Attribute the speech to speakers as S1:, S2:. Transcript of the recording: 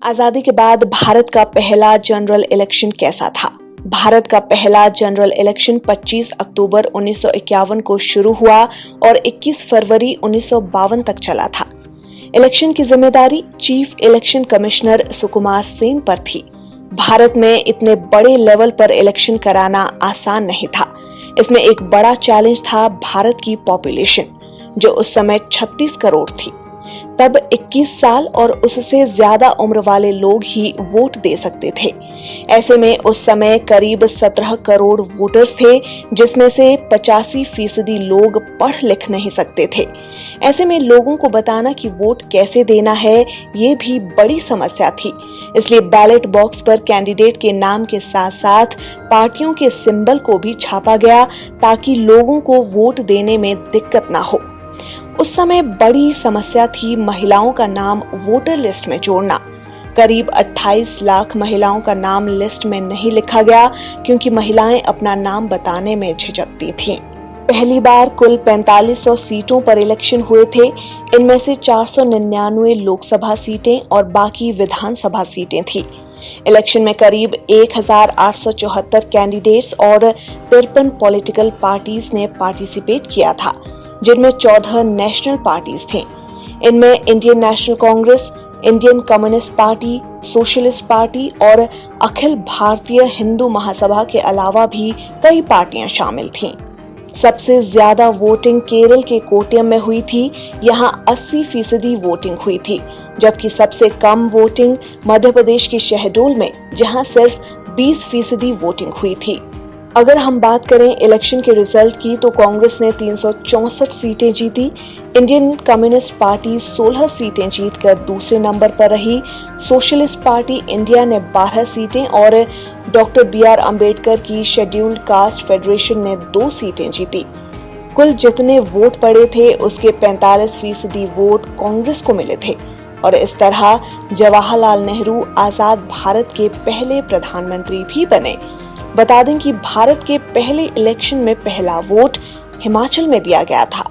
S1: आजादी के बाद भारत का पहला जनरल इलेक्शन कैसा था? भारत का पहला जनरल इलेक्शन 25 अक्टूबर 1951 को शुरू हुआ और 21 फरवरी 1952 तक चला था। इलेक्शन की जिम्मेदारी chief election commissioner Sukumar Sen पर थी। भारत में इतने बड़े लेवल पर इलेक्शन कराना आसान नहीं था। इसमें एक बड़ा चैलेंज था भारत की पॉपुलेशन, जो उस समय 36 करोड़ थी। तब 21 साल और उससे ज्यादा उम्र वाले लोग ही वोट दे सकते थे। ऐसे में उस समय करीब 17 करोड़ वोटर्स थे, जिसमें से 85% लोग पढ़ लिख नहीं सकते थे। ऐसे में लोगों को बताना कि वोट कैसे देना है, ये भी बड़ी समस्या थी। इसलिए बैलेट बॉक्स पर कैंडिडेट के नाम के साथ साथ पार्टियों के सिंबल को भी छापा गया, ताकि लोगों को वोट देने में दिक्कत ना हो। उस समय बड़ी समस्या थी महिलाओं का नाम वोटर लिस्ट में जोड़ना। करीब 28 लाख महिलाओं का नाम लिस्ट में नहीं लिखा गया, क्योंकि महिलाएं अपना नाम बताने में झिझकती थीं। पहली बार कुल 4500 सीटों पर इलेक्शन हुए थे। इनमें से 499 लोकसभा सीटें और बाकी विधानसभा सीटें थी। इलेक्शन में करीब 1874 कैंडिडेट्स और 53 पॉलिटिकल पार्टीज ने पार्टिसिपेट किया था, जिनमें 14 नेशनल पार्टीज थीं। इनमें Indian national Congress, Indian communist party, socialist party और अखिल भारतीय हिंदू महासभा के अलावा भी कई पार्टियां शामिल थीं। सबसे ज्यादा वोटिंग केरल के कोट्टयम में हुई थी। यहां 80% वोटिंग हुई थी, जबकि सबसे कम वोटिंग मध्य प्रदेश के शहडोल में, जहां सिर्फ 20% वोटिंग हुई थी। अगर हम बात करें इलेक्शन के रिजल्ट की, तो कांग्रेस ने 364 सीटें जीती। इंडियन कम्युनिस्ट पार्टी 16 सीटें जीतकर दूसरे नंबर पर रही। सोशलिस्ट पार्टी इंडिया ने 12 सीटें और डॉक्टर BR अम्बेडकर की शेड्यूल्ड कास्ट फेडरेशन ने 2 सीटें जीती। कुल जितने वोट पड़े थे, उसके 45% वोट कांग्रेस को मिले थे और इस तरह जवाहरलाल नेहरू आजाद भारत के पहले प्रधानमंत्री भी बने। बता दें कि भारत के पहले इलेक्शन में पहला वोट हिमाचल में दिया गया था।